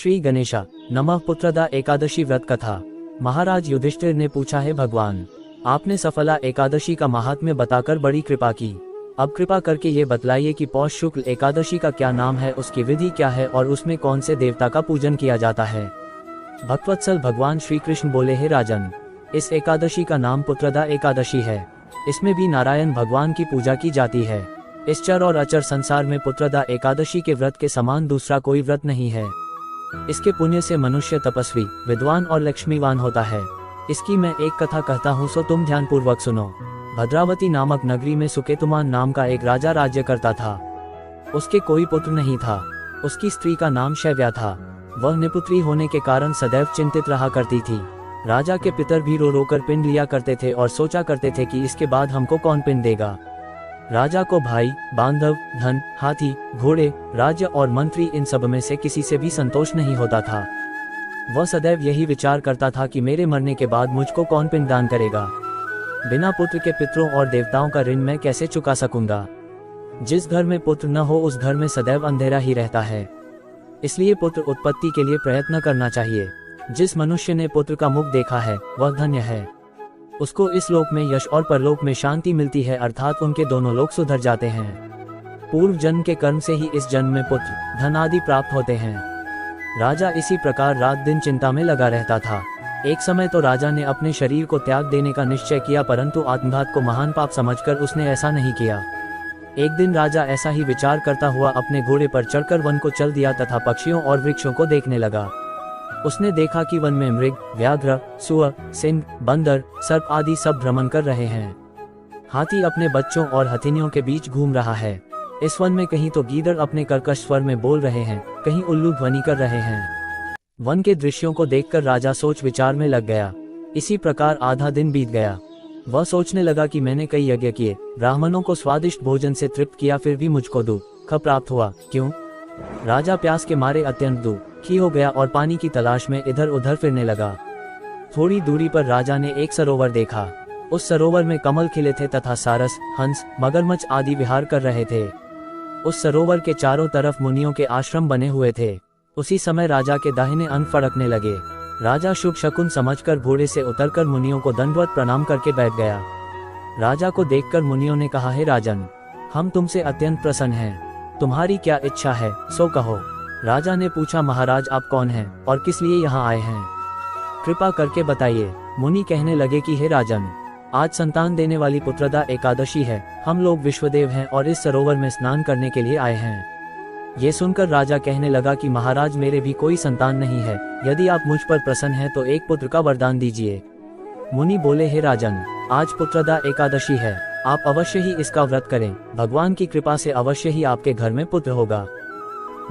श्री गणेशा नमः। पुत्रदा एकादशी व्रत कथा। महाराज युधिष्ठिर ने पूछा, है भगवान, आपने सफला एकादशी का महात्म्य बताकर बड़ी कृपा की। अब कृपा करके ये बतलाइए कि पौष शुक्ल एकादशी का क्या नाम है, उसकी विधि क्या है और उसमें कौन से देवता का पूजन किया जाता है। भक्तवत्सल भगवान श्री कृष्ण बोले, हे राजन, इस एकादशी का नाम पुत्रदा एकादशी है। इसमें भी नारायण भगवान की पूजा की जाती है। इस चर और अचर संसार में पुत्रदा एकादशी के व्रत के समान दूसरा कोई व्रत नहीं है। इसके पुण्य से मनुष्य तपस्वी, विद्वान और लक्ष्मीवान होता है। इसकी मैं एक कथा कहता हूँ, सो तुम ध्यानपूर्वक सुनो। भद्रावती नामक नगरी में सुकेतुमान नाम का एक राजा राज्य करता था। उसके कोई पुत्र नहीं था। उसकी स्त्री का नाम शैव्या था। वह निपुत्री होने के कारण सदैव चिंतित रहा करती थी। राजा के पितर भी रो रो कर पिंड लिया करते थे और सोचा करते थे कि इसके बाद हमको कौन पिंड देगा। राजा को भाई, बांधव, धन, हाथी, घोड़े, राज्य और मंत्री, इन सब में से किसी से भी संतोष नहीं होता था। वह सदैव यही विचार करता था कि मेरे मरने के बाद मुझको कौन पिंडदान करेगा। बिना पुत्र के पितरों और देवताओं का ऋण मैं कैसे चुका सकूंगा। जिस घर में पुत्र न हो उस घर में सदैव अंधेरा ही रहता है। इसलिए पुत्र उत्पत्ति के लिए प्रयत्न करना चाहिए। जिस मनुष्य ने पुत्र का मुख देखा है वह धन्य है। उसको इस लोक में यश और परलोक में शांति मिलती है, अर्थात उनके दोनों लोक सुधर जाते हैं। पूर्व जन्म के कर्म से ही इस जन्म में पुत्र, धन आदि प्राप्त होते हैं। राजा इसी प्रकार रात दिन चिंता में लगा रहता था। एक समय तो राजा ने अपने शरीर को त्याग देने का निश्चय किया, परंतु आत्मघात को महान पाप समझकर उसने ऐसा नहीं किया। एक दिन राजा ऐसा ही विचार करता हुआ अपने घोड़े पर चढ़कर वन को चल दिया तथा पक्षियों और वृक्षों को देखने लगा। उसने देखा कि वन में मृग, व्याघ्र, सुअर, सिंह, बंदर, सर्प आदि सब भ्रमण कर रहे हैं। हाथी अपने बच्चों और हथिनियों के बीच घूम रहा है। इस वन में कहीं तो गीदड़ अपने कर्कश स्वर में बोल रहे हैं, कहीं उल्लू ध्वनि कर रहे हैं। वन के दृश्यों को देखकर राजा सोच विचार में लग गया। इसी प्रकार आधा दिन बीत गया। वह सोचने लगा कि मैंने कई यज्ञ किए, ब्राह्मणों को स्वादिष्ट भोजन से तृप्त किया, फिर भी मुझको दुख प्राप्त हुआ, क्यों? राजा प्यास के मारे अत्यंत दुखी हो गया और पानी की तलाश में इधर उधर फिरने लगा। थोड़ी दूरी पर राजा ने एक सरोवर देखा। उस सरोवर में कमल खिले थे तथा सारस, हंस, मगरमच्छ आदि विहार कर रहे थे। उस सरोवर के चारों तरफ मुनियों के आश्रम बने हुए थे। उसी समय राजा के दाहिने अंग फड़कने लगे। राजा शुभ शकुन समझकर घोड़े से उतरकर मुनियों को दंडवत प्रणाम करके बैठ गया। राजा को देखकर मुनियों ने कहा, हे राजन, हम तुमसे अत्यंत प्रसन्न हैं। तुम्हारी क्या इच्छा है सो कहो। राजा ने पूछा, महाराज आप कौन हैं और किस लिए यहाँ आए हैं, कृपा करके बताइए। मुनि कहने लगे कि हे राजन, आज संतान देने वाली पुत्रदा एकादशी है। हम लोग विश्वदेव हैं और इस सरोवर में स्नान करने के लिए आए हैं। ये सुनकर राजा कहने लगा कि महाराज मेरे भी कोई संतान नहीं है। यदि आप मुझ पर प्रसन्न हैं तो एक पुत्र का वरदान दीजिए। मुनि बोले, हे राजन, आज पुत्रदा एकादशी है, आप अवश्य ही इसका व्रत करें। भगवान की कृपा से अवश्य ही आपके घर में पुत्र होगा।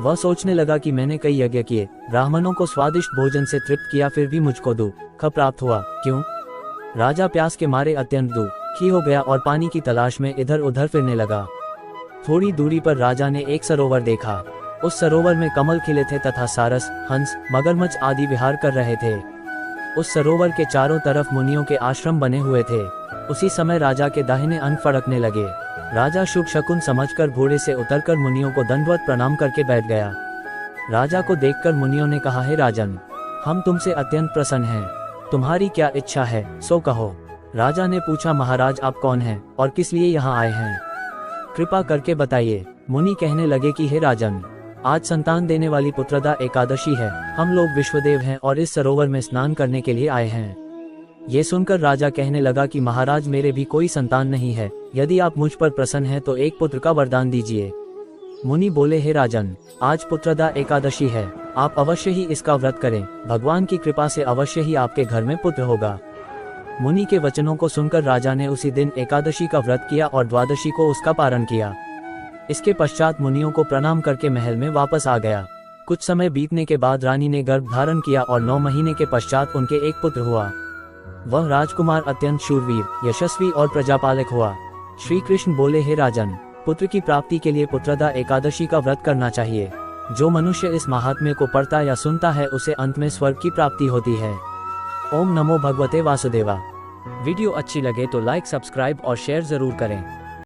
वह सोचने लगा कि मैंने कई यज्ञ किए, ब्राह्मणों को स्वादिष्ट भोजन से तृप्त किया, फिर भी मुझको दुख प्राप्त हुआ, क्यों? राजा प्यास के मारे अत्यंत दुखी हो गया और पानी की तलाश में इधर उधर फिरने लगा। थोड़ी दूरी पर राजा ने एक सरोवर देखा। उस सरोवर में कमल खिले थे तथा सारस, हंस, मगरमच्छ आदि विहार कर रहे थे। उस सरोवर के चारों तरफ मुनियों के आश्रम बने हुए थे। उसी समय राजा के दाहिने अंग फड़कने लगे। राजा शुभ शकुन समझकर घोड़े से उतरकर मुनियों को दंडवत प्रणाम करके बैठ गया। राजा को देखकर मुनियों ने कहा, हे राजन, हम तुमसे अत्यंत प्रसन्न हैं। तुम्हारी क्या इच्छा है सो कहो। राजा ने पूछा, महाराज आप कौन हैं और किस लिए यहाँ आए हैं, कृपा करके बताइए। मुनि कहने लगे कि हे राजन, आज संतान देने वाली पुत्रदा एकादशी है। हम लोग विश्वदेव हैं और इस सरोवर में स्नान करने के लिए आए हैं। ये सुनकर राजा कहने लगा कि महाराज मेरे भी कोई संतान नहीं है। यदि आप मुझ पर प्रसन्न हैं तो एक पुत्र का वरदान दीजिए। मुनि बोले, हे राजन, आज पुत्रदा एकादशी है, आप अवश्य ही इसका व्रत करें। भगवान की कृपा से अवश्य ही आपके घर में पुत्र होगा। मुनि के वचनों को सुनकर राजा ने उसी दिन एकादशी का व्रत किया और द्वादशी को उसका पारण किया। इसके पश्चात मुनियों को प्रणाम करके महल में वापस आ गया। कुछ समय बीतने के बाद रानी ने गर्भ धारण किया और 9 महीने के पश्चात उनके एक पुत्र हुआ। वह राजकुमार अत्यंत शूरवीर, यशस्वी और प्रजापालक हुआ। श्री कृष्ण बोले, हे राजन, पुत्र की प्राप्ति के लिए पुत्रदा एकादशी का व्रत करना चाहिए। जो मनुष्य इस महात्म्य को पढ़ता या सुनता है उसे अंत में स्वर्ग की प्राप्ति होती है। ओम नमो भगवते वासुदेवा। वीडियो अच्छी लगे तो लाइक, सब्सक्राइब और शेयर जरूर करें।